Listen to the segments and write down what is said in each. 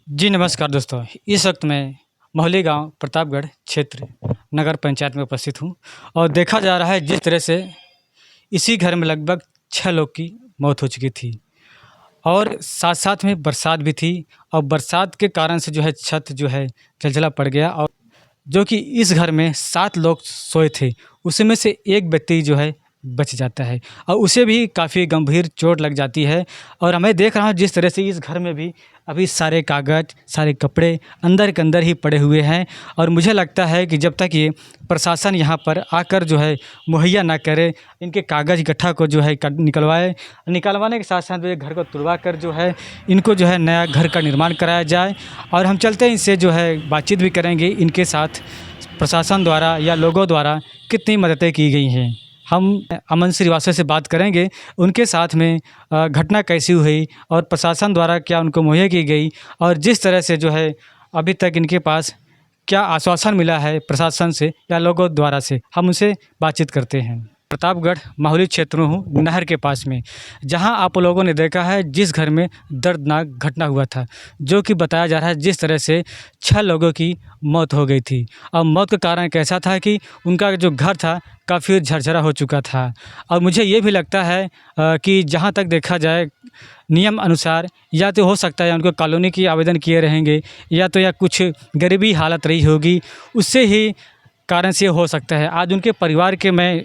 जी नमस्कार दोस्तों। इस वक्त मैं मोहली गांव प्रतापगढ़ क्षेत्र नगर पंचायत में उपस्थित हूं और देखा जा रहा है जिस तरह से इसी घर में लगभग 6 लोग की मौत हो चुकी थी और साथ-साथ में बरसात भी थी और बरसात के कारण से जो है छत जो है झलझला पड़ गया और जो कि इस घर में 7 लोग सोए थे, उसमें से एक व्यक्ति जो है बच जाता है और उसे भी काफ़ी गंभीर चोट लग जाती है। और मैं देख रहा हूँ जिस तरह से इस घर में भी अभी सारे कागज़, सारे कपड़े अंदर के अंदर ही पड़े हुए हैं और मुझे लगता है कि जब तक ये प्रशासन यहाँ पर आकर जो है मुहैया ना करे, इनके कागज़ इकट्ठा को जो है निकलवाए, निकलवाने के साथ-साथ ये घर को तुड़वा कर जो है इनको जो है नया घर का निर्माण कराया जाए। और हम चलते हैं इनसे जो है बातचीत भी करेंगे इनके साथ प्रशासन द्वारा या लोगों द्वारा कितनी मददें की गई हैं। हम अमन श्रीवास्तव से बात करेंगे, उनके साथ में घटना कैसी हुई और प्रशासन द्वारा क्या उनको मुहैया की गई और जिस तरह से जो है अभी तक इनके पास क्या आश्वासन मिला है प्रशासन से या लोगों द्वारा से, हम उनसे बातचीत करते हैं। प्रतापगढ़ माहुली क्षेत्र में हूँ, नहर के पास में, जहाँ आप लोगों ने देखा है जिस घर में दर्दनाक घटना हुआ था, जो कि बताया जा रहा है जिस तरह से 6 लोगों की मौत हो गई थी और मौत का कारण कैसा था कि उनका जो घर था काफ़ी झरझरा हो चुका था। और मुझे ये भी लगता है कि जहाँ तक देखा जाए नियम अनुसार या तो हो सकता है उनको कॉलोनी की आवेदन किए रहेंगे या कुछ गरीबी हालत रही होगी, उससे ही कारण से हो सकता है। आज उनके परिवार के मैं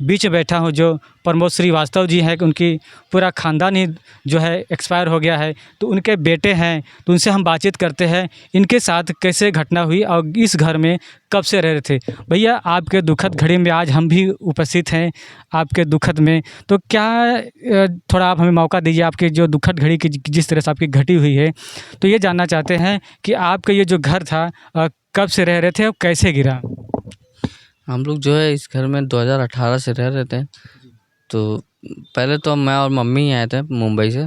बीच में बैठा हूँ, जो प्रमोद श्रीवास्तव जी हैं, उनकी पूरा ख़ानदान ही जो है एक्सपायर हो गया है, तो उनके बेटे हैं, तो उनसे हम बातचीत करते हैं इनके साथ कैसे घटना हुई और इस घर में कब से रह रहे थे। भैया, आपके दुखद घड़ी में आज हम भी उपस्थित हैं, आपके दुखद में, तो क्या थोड़ा आप हमें मौका दीजिए आपकी जो दुखद घड़ी की जिस तरह से आपकी घटी हुई है, तो ये जानना चाहते हैं कि आपका ये जो घर था कब से रह रहे थे और कैसे गिरा? हम लोग जो है इस घर में 2018 से रह रहे थे। तो पहले तो मैं और मम्मी ही आए थे मुंबई से।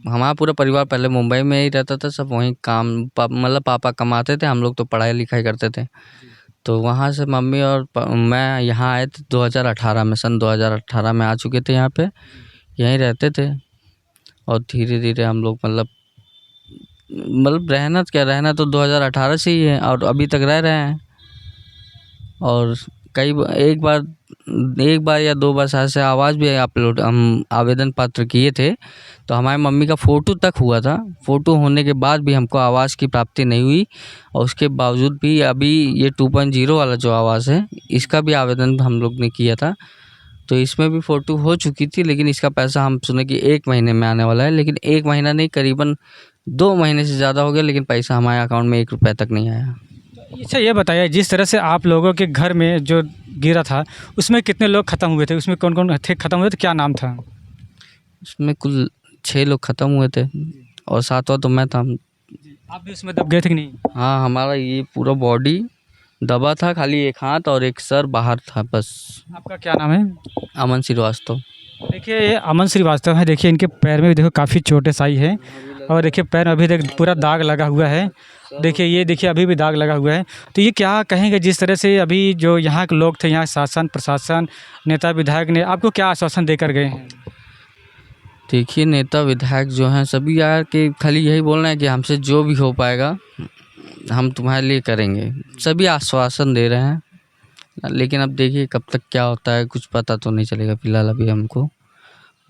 हमारा पूरा परिवार पहले मुंबई में ही रहता था, सब वहीं काम मतलब पापा कमाते थे, हम लोग तो पढ़ाई लिखाई करते थे। तो वहाँ से मम्मी और मैं यहाँ आए थे 2018 में, सन 2018 में आ चुके थे यहाँ पे, यहीं रहते थे। और धीरे धीरे हम लोग मतलब रहना तो 2018 से ही है और अभी तक रह रहे हैं। और एक बार या 2 बार शायद से आवाज़ भी अपलोड हम आवेदन पत्र किए थे, तो हमारी मम्मी का फ़ोटो तक हुआ था। फ़ोटो होने के बाद भी हमको आवाज़ की प्राप्ति नहीं हुई और उसके बावजूद भी अभी ये 2.0 वाला जो आवाज़ है, इसका भी आवेदन हम लोग ने किया था। तो इसमें भी फ़ोटो हो चुकी थी, लेकिन इसका पैसा हम सुने कि 1 महीने में आने वाला है, लेकिन 1 महीना नहीं, करीबन 2 महीने से ज़्यादा हो गया, लेकिन पैसा हमारे अकाउंट में 1 रुपये तक नहीं आया। अच्छा, ये बताइए जिस तरह से आप लोगों के घर में जो गिरा था, उसमें कितने लोग ख़त्म हुए थे? उसमें कौन-कौन थे ख़त्म हुए थे? क्या नाम था? उसमें कुल 6 लोग ख़त्म हुए थे और 7वां तो मैं था। आप भी उसमें दब गए थे कि नहीं? हाँ, हमारा ये पूरा बॉडी दबा था, खाली एक हाथ और एक सर बाहर था बस। आपका क्या नाम है? अमन श्रीवास्तव। देखिए, ये अमन श्रीवास्तव हैं। देखिए इनके पैर में भी देखो काफ़ी चोटें आई हैं और देखिए पैर में अभी देख पूरा दाग लगा हुआ है। देखिए, ये देखिए अभी भी दाग लगा हुआ है। तो ये क्या कहेंगे जिस तरह से अभी जो यहाँ के लोग थे, यहाँ शासन, प्रशासन, नेता, विधायक ने आपको क्या आश्वासन देकर गए हैं? देखिए, नेता विधायक जो हैं सभी यार के खाली यही बोल रहे हैं कि हमसे जो भी हो पाएगा हम तुम्हारे लिए करेंगे। सभी आश्वासन दे रहे हैं, लेकिन अब देखिए कब तक क्या होता है, कुछ पता तो नहीं चलेगा फ़िलहाल अभी हमको।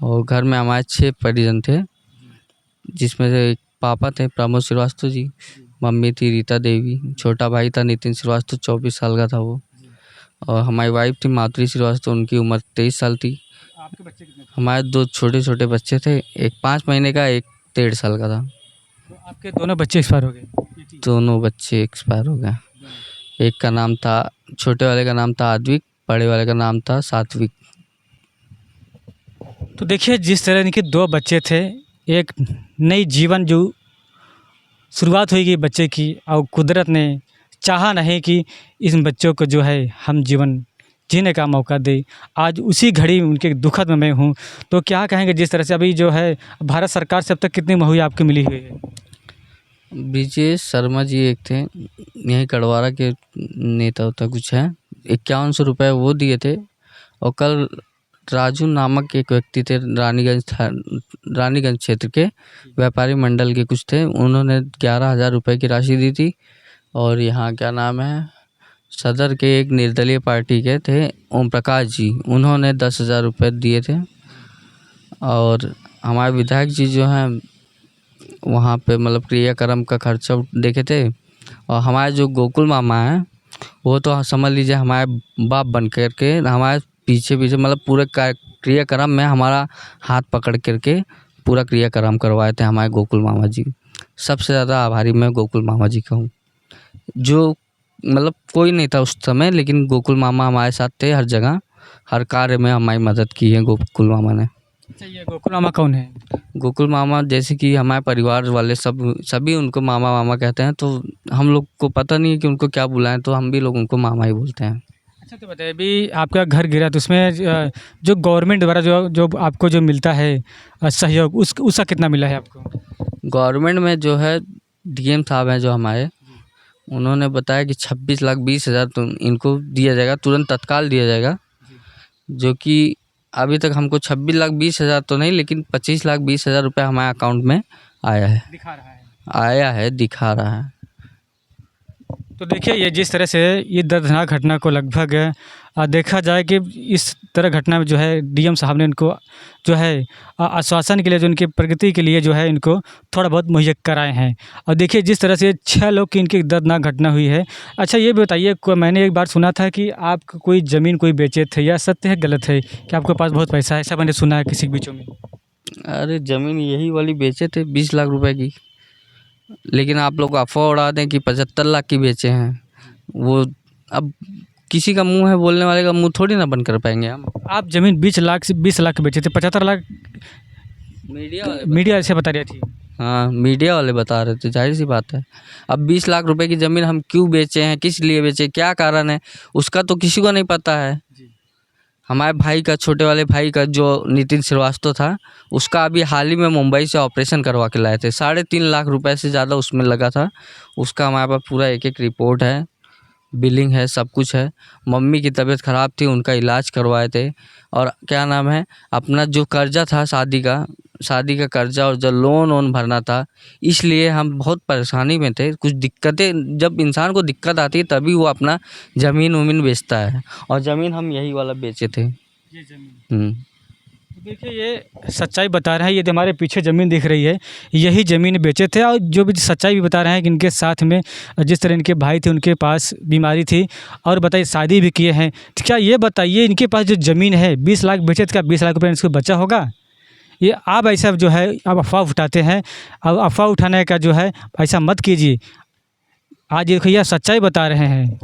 और घर में हमारे 6 परिजन थे, जिसमें से एक पापा थे प्रमोद श्रीवास्तव जी, मम्मी थी रीता देवी, छोटा भाई था नितिन श्रीवास्तव, 24 साल का था वो, और हमारी वाइफ़ थी माधुरी श्रीवास्तव, उनकी उम्र 23 साल थी। आपके बच्चे कितने थे? हमारे 2 छोटे-छोटे बच्चे थे, एक 5 महीने का, एक 1.5 साल का था। तो आपके दोनों बच्चे एक्सपायर हो गए? एक ही? दोनों बच्चे एक्सपायर हो गए। एक का नाम था, छोटे वाले का नाम था आद्विक, बड़े वाले का नाम था सात्विक। तो देखिए जिस तरह इनके 2 बच्चे थे, एक नई जीवन जो शुरुआत हुई बच्चे की और कुदरत ने चाहा नहीं कि इन बच्चों को जो है हम जीवन जीने का मौका दें। आज उसी घड़ी में उनके दुखद में मैं हूँ। तो क्या कहेंगे जिस तरह से अभी जो है भारत सरकार से अब तक कितनी मुहैया आपको मिली हुई है? ब्रिजेश शर्मा जी एक थे, यहीं कड़वारा के नेता होता कुछ हैं, 5100 रुपये वो दिए थे। और कल राजू नामक एक व्यक्ति थे, रानीगंज क्षेत्र के व्यापारी मंडल के कुछ थे। उन्होंने 11,000 रुपये की राशि दी थी। और यहाँ क्या नाम है, सदर के एक निर्दलीय पार्टी के थे ओम प्रकाश जी, उन्होंने 10,000 रुपये दिए थे। और हमारे विधायक जी जो हैं वहाँ पे मतलब क्रियाक्रम का खर्चा देखे थे। और हमारे जो गोकुल मामा हैं वो तो समझ लीजिए हमारे बाप बन कर के हमारे पीछे मतलब पूरे क्रियाक्रम में हमारा हाथ पकड़ करके पूरा क्रियाक्रम करवाए थे हमारे गोकुल मामा जी। सबसे ज़्यादा आभारी मैं गोकुल मामा जी का हूँ, जो मतलब कोई नहीं था उस समय, लेकिन गोकुल मामा हमारे साथ थे हर जगह, हर कार्य में हमारी मदद की है गोकुल मामा ने। अच्छा, ये गोकुल मामा कौन है? गोकुल मामा जैसे कि हमारे परिवार वाले सभी उनको मामा मामा कहते हैं, तो हम लोग को पता नहीं है कि उनको क्या बुलाएं, तो हम भी लोग उनको मामा ही बोलते हैं। अच्छा, तो बताइए, अभी आपका घर गिरा तो उसमें जो गवर्नमेंट द्वारा जो जो आपको जो मिलता है सहयोग, उसका कितना मिला है आपको? गवर्नमेंट में जो है डीएम साहब हैं जो हमारे, उन्होंने बताया कि 26,20,000 तो इनको दिया जाएगा, तुरंत तत्काल दिया जाएगा। जो कि अभी तक हमको 26,20,000 तो नहीं, लेकिन 25,20,000 रुपये हमारे अकाउंट में आया है, दिखा रहा है। तो देखिए, ये जिस तरह से ये दर्दनाक घटना को लगभग देखा जाए कि इस तरह घटना में जो है डीएम साहब ने इनको जो है आश्वासन के लिए, जो इनकी प्रगति के लिए जो है इनको थोड़ा बहुत मुहैया कराए हैं। और देखिए जिस तरह से 6 लोग की इनकी दर्दनाक घटना हुई है। अच्छा, ये भी बताइए, मैंने एक बार सुना था कि आप कोई ज़मीन कोई बेचे थे, या सत्य है गलत है कि आपके पास बहुत पैसा है? ऐसा मैंने सुना है किसी के बीचों में। अरे ज़मीन यही वाली बेचे थे 20 लाख रुपए की, लेकिन आप लोग अफवाह उड़ा दें कि 75 लाख की बेचे हैं। वो अब किसी का मुंह है, बोलने वाले का मुंह थोड़ी ना बंद कर पाएंगे हम। आप ज़मीन 20 लाख से 20 लाख की बेचे थे, 75 लाख मीडिया ऐसे बता रही थी। हाँ, मीडिया वाले बता रहे थे, जाहिर सी बात है। अब 20 लाख रुपए की ज़मीन हम क्यों बेचे हैं, किस लिए बेचे, क्या कारण है, उसका तो किसी को नहीं पता है। हमारे भाई का, छोटे वाले भाई का, जो नितिन श्रीवास्तव था, उसका अभी हाल ही में मुंबई से ऑपरेशन करवा के लाए थे। 3.5 लाख रुपए से ज़्यादा उसमें लगा था। उसका हमारे पास पूरा एक रिपोर्ट है, बिलिंग है, सब कुछ है। मम्मी की तबीयत ख़राब थी, उनका इलाज करवाए थे। और क्या नाम है, अपना जो कर्जा था शादी का कर्जा, और जो लोन भरना था, इसलिए हम बहुत परेशानी में थे। कुछ दिक्कतें, जब इंसान को दिक्कत आती है तभी वो अपना ज़मीन वमीन बेचता है, और ज़मीन हम यही वाला बेचे थे। ये ज़मीन, तो देखिए ये सच्चाई बता रहे हैं। ये जो हमारे पीछे ज़मीन दिख रही है, यही ज़मीन बेचे थे। और जो भी सच्चाई भी बता रहे हैं कि इनके साथ में जिस तरह इनके भाई थे, उनके पास बीमारी थी, और बताइए शादी भी किए हैं। तो क्या ये बताइए, इनके पास जो ज़मीन है 20 लाख बेचे थे, क्या 20 लाख रुपये इसको बचा होगा? ये आप ऐसा जो है आप अफ़वाह उठाते हैं। अब अफ़वाह उठाने का जो है ऐसा मत कीजिए। आज ये भैया सच्चाई बता रहे हैं।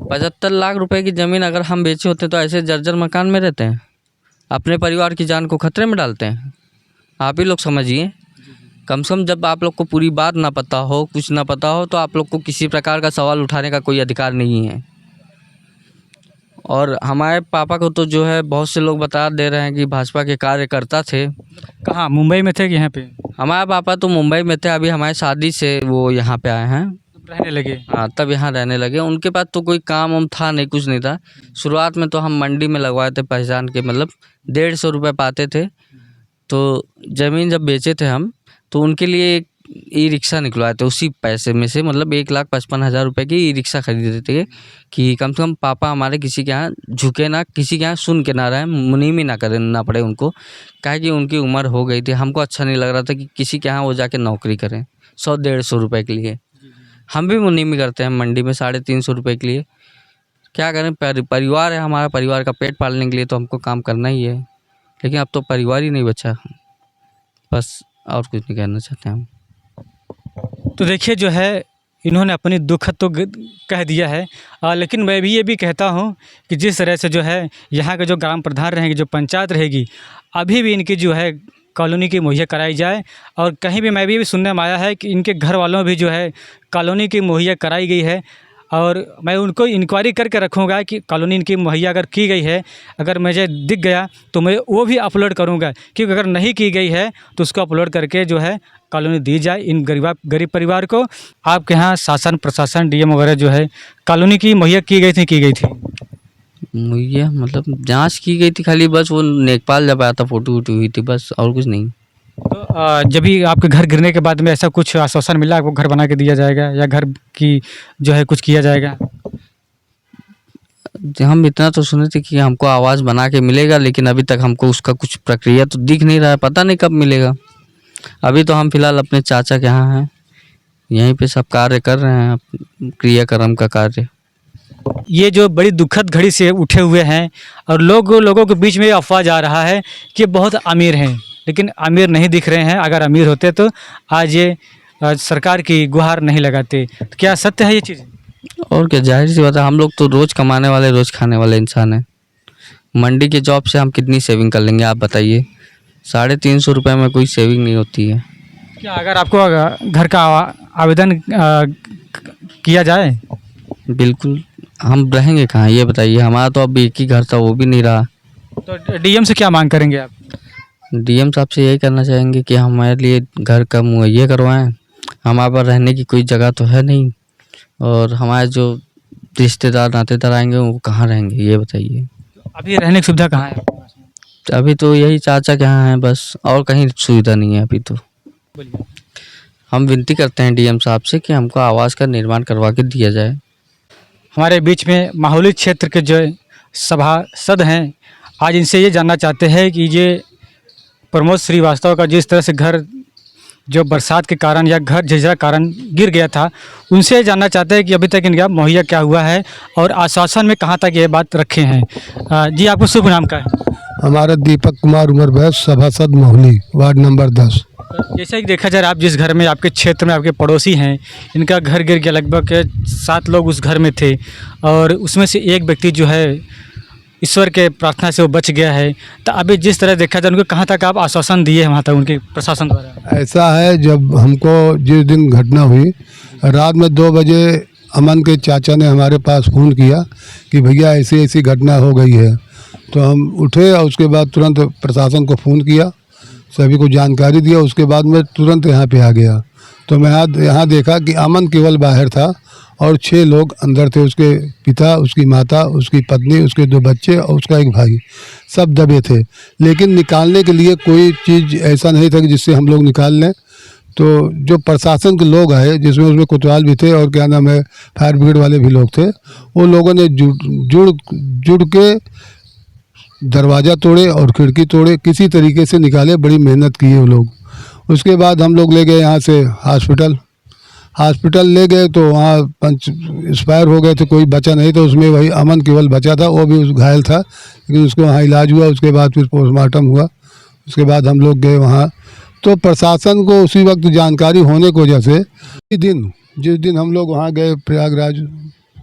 75 लाख रुपए की ज़मीन अगर हम बेचे होते तो ऐसे जर्जर मकान में रहते हैं, अपने परिवार की जान को खतरे में डालते हैं। आप ही लोग समझिए। कम से कम जब आप लोग को पूरी बात ना पता हो, कुछ ना पता हो, तो आप लोग को किसी प्रकार का सवाल उठाने का कोई अधिकार नहीं है। और हमारे पापा को तो जो है बहुत से लोग बता दे रहे हैं कि भाजपा के कार्यकर्ता थे। कहाँ, मुंबई में थे कि यहाँ पे? हमारे पापा तो मुंबई में थे, अभी हमारी शादी से वो यहाँ पे आए हैं, रहने लगे। हाँ, तब यहाँ रहने लगे। उनके पास तो कोई काम वाम था नहीं, कुछ नहीं था। शुरुआत में तो हम मंडी में लगवाए थे पहचान के, मतलब 150 रुपये पाते थे। तो ज़मीन जब बेचे थे हम, तो उनके लिए एक ई रिक्शा निकलवाए थे उसी पैसे में से, मतलब 1,55,000 रुपये की ई रिक्शा खरीदे थे कि कम से कम पापा हमारे किसी के यहाँ झुके ना, किसी के यहाँ सुन के ना रहे, मुनीम ना करें ना पड़े उनको। क्या कि उनकी उम्र हो गई थी, हमको अच्छा नहीं लग रहा था कि किसी के यहाँ वो जाके नौकरी करें 100-150 रुपये के लिए। हम भी मुनीमी करते हैं मंडी में 350 रुपये के लिए। क्या करें, परिवार है हमारा, परिवार का पेट पालने के लिए तो हमको काम करना ही है। लेकिन अब तो परिवार ही नहीं बचा, बस, और कुछ नहीं कहना चाहते हम। तो देखिए जो है, इन्होंने अपनी दुख तो कह दिया है। लेकिन मैं भी ये भी कहता हूँ कि जिस तरह से जो है यहाँ के जो ग्राम प्रधान रहेंगे, जो पंचायत रहेगी, अभी भी इनकी जो है कॉलोनी की मुहैया कराई जाए। और कहीं भी मैं भी सुनने में आया है कि इनके घर वालों भी जो है कॉलोनी की मुहैया कराई गई है। और मैं उनको इंक्वायरी करके रखूँगा कि कॉलोनी इनकी मुहैया अगर की गई है, अगर मुझे दिख गया तो मैं वो भी अपलोड करूँगा। क्योंकि अगर नहीं की गई है तो उसको अपलोड करके जो है कॉलोनी दी जाए इन गरीब परिवार को। आपके यहाँ शासन प्रशासन डीएम वगैरह जो है कॉलोनी की मुहैया की गई थी? ये मतलब जांच की गई थी खाली, बस वो नेकपाल जब आया था फोटो वोटो हुई थी बस, और कुछ नहीं। तो जब भी आपके घर गिरने के बाद में ऐसा कुछ आश्वासन मिला आपको घर बना के दिया जाएगा या घर की जो है कुछ किया जाएगा? हम इतना तो सुने थे कि हमको आवाज़ बना के मिलेगा, लेकिन अभी तक हमको उसका कुछ प्रक्रिया तो दिख नहीं रहा है, पता नहीं कब मिलेगा। अभी तो हम फिलहाल अपने चाचा के यहाँ हैं, यहीं पे सब कार्य कर रहे हैं, क्रियाक्रम का कार्य। ये जो बड़ी दुखद घड़ी से उठे हुए हैं और लोगों के बीच में ये अफवाह जा रहा है कि बहुत अमीर हैं, लेकिन अमीर नहीं दिख रहे हैं। अगर अमीर होते तो आज ये सरकार की गुहार नहीं लगाते। तो क्या सत्य है ये चीज़? और क्या, जाहिर सी बात है, हम लोग तो रोज़ कमाने वाले रोज़ खाने वाले इंसान हैं। मंडी के जॉब से हम कितनी सेविंग कर लेंगे आप बताइए? 350 रुपये में कोई सेविंग नहीं होती है। क्या अगर आपको घर का आवेदन किया जाए? बिल्कुल, हम रहेंगे कहाँ ये बताइए? हमारा तो अब एक ही घर था, वो भी नहीं रहा। तो डीएम से क्या मांग करेंगे आप? डीएम साहब से यही करना चाहेंगे कि हमारे लिए घर का मुहैया करवाएं। हमारे पास रहने की कोई जगह तो है नहीं, और हमारे जो रिश्तेदार नातेदार आएंगे वो कहाँ रहेंगे ये बताइए? अभी रहने की सुविधा कहाँ है आपके पास में? अभी तो यही चाचा के यहाँ है बस, और कहीं सुविधा नहीं है अभी तो। बोलिए। हम विनती करते हैं डीएम साहब से कि हमको आवास का निर्माण करवा के दिया जाए। हमारे बीच में माहौली क्षेत्र के जो सभासद हैं, आज इनसे ये जानना चाहते हैं कि ये प्रमोद श्रीवास्तव का जिस तरह से घर जो बरसात के कारण या घर झिझरा कारण गिर गया था, उनसे ये जानना चाहते हैं कि अभी तक इनका मुहैया क्या हुआ है और आश्वासन में कहाँ तक ये बात रखे हैं। जी आपको शुभ नाम का है? हमारा दीपक कुमार उमर बैस, सभासद मोहली, वार्ड नंबर 10। जैसा कि देखा जाए, आप जिस घर में आपके क्षेत्र में आपके पड़ोसी हैं, इनका घर गिर गया, लगभग 7 लोग उस घर में थे और उसमें से एक व्यक्ति जो है ईश्वर के प्रार्थना से वो बच गया है। तो अभी जिस तरह देखा जाए, उनको कहाँ तक आप आश्वासन दिए हैं वहाँ तक उनके प्रशासन द्वारा? ऐसा है, जब हमको जिस दिन घटना हुई रात में 2 बजे अमन के चाचा ने हमारे पास फ़ोन किया कि भैया ऐसी ऐसी घटना हो गई है। तो हम उठे और उसके बाद तुरंत प्रशासन को फ़ोन किया, सभी को जानकारी दिया। उसके बाद मैं तुरंत यहाँ पे आ गया। तो मैं यहाँ देखा कि अमन केवल बाहर था और 6 लोग अंदर थे। उसके पिता, उसकी माता, उसकी पत्नी, उसके 2 बच्चे और उसका एक भाई, सब दबे थे। लेकिन निकालने के लिए कोई चीज़ ऐसा नहीं था कि जिससे हम लोग निकाल लें। तो जो प्रशासन के लोग आए, जिसमें उसमें कोतवाल भी थे और क्या नाम है फायर ब्रिगेड वाले भी लोग थे, वो लोगों ने जुड़ के दरवाज़ा तोड़े और खिड़की तोड़े, किसी तरीके से निकाले। बड़ी मेहनत की है वो लोग। उसके बाद हम लोग ले गए यहाँ से हॉस्पिटल ले गए तो वहाँ पंच एक्सपायर हो गए थे, कोई बचा नहीं। तो उसमें वही अमन केवल बचा था, वो भी घायल था, लेकिन उसको वहाँ इलाज हुआ। उसके बाद फिर पोस्टमार्टम हुआ। उसके बाद हम लोग गए वहाँ। तो प्रशासन को उसी वक्त जानकारी होने की वजह से जिस दिन हम लोग वहाँ गए प्रयागराज,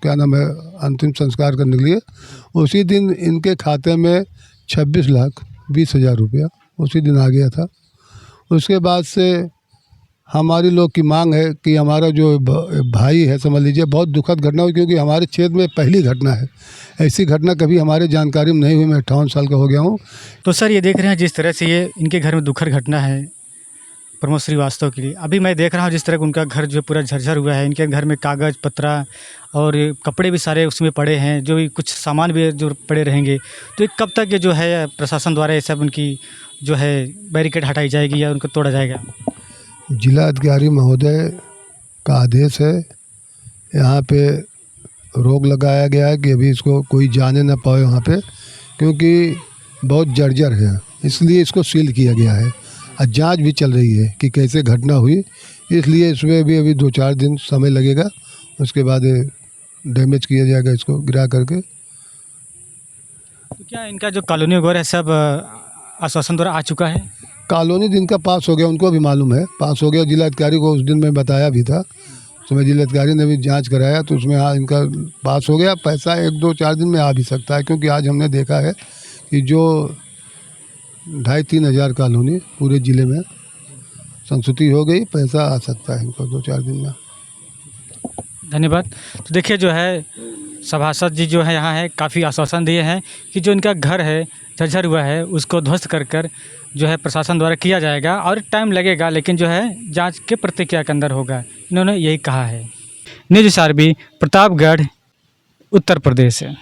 क्या नाम है, अंतिम संस्कार करने के लिए, उसी दिन इनके खाते में 26,20,000 रुपया उसी दिन आ गया था। उसके बाद से हमारी लोग की मांग है कि हमारा जो भाई है, समझ लीजिए बहुत दुखद घटना हुई, क्योंकि हमारे क्षेत्र में पहली घटना है। ऐसी घटना कभी हमारे जानकारी में नहीं हुई। मैं 58 साल का हो गया हूँ। तो सर, ये देख रहे हैं जिस तरह से ये इनके घर में दुखद घटना है प्रमोद श्रीवास्तव के लिए। अभी मैं देख रहा हूँ जिस तरह उनका घर जो पूरा झरझर हुआ है। इनके घर में कागज़ पत्रा और कपड़े भी सारे उसमें पड़े हैं, जो भी कुछ सामान भी जो पड़े रहेंगे। तो ये कब तक ये जो है प्रशासन द्वारा ये सब उनकी जो है बैरिकेड हटाई जाएगी या उनको तोड़ा जाएगा? जिला अधिकारी महोदय का आदेश है, यहाँ पे रोक लगाया गया है कि अभी इसको कोई जाने ना पाए वहाँ पे, क्योंकि बहुत जर्जर है, इसलिए इसको सील किया गया है। और जांच भी चल रही है कि कैसे घटना हुई, इसलिए इसमें भी अभी 2-4 दिन समय लगेगा। उसके बाद डैमेज किया जाएगा इसको गिरा करके। तो क्या इनका जो कॉलोनी वगैरह है सब आश्वासन द्वारा आ चुका है? कॉलोनी दिन का पास हो गया, उनको भी मालूम है, पास हो गया। जिलाधिकारी को उस दिन मैं बताया भी था, उसमें जिलाधिकारी ने भी जांच कराया, तो उसमें हाँ इनका पास हो गया। पैसा 1-2-4 दिन में आ भी सकता है, क्योंकि आज हमने देखा है कि जो 2,500-3 हज़ार कॉलोनी पूरे ज़िले में संस्तुति हो गई, पैसा आ सकता है इनको 2-4 दिन में। धन्यवाद। तो देखिए जो है सभासद जी जो है यहाँ है, काफ़ी आश्वासन दिए हैं कि जो इनका घर है झरझर हुआ है उसको ध्वस्त कर जो है प्रशासन द्वारा किया जाएगा और टाइम लगेगा, लेकिन जो है जांच के प्रक्रिया के अंदर होगा। इन्होंने यही कहा है। न्यूज़ आरबी, प्रतापगढ़, उत्तर प्रदेश है।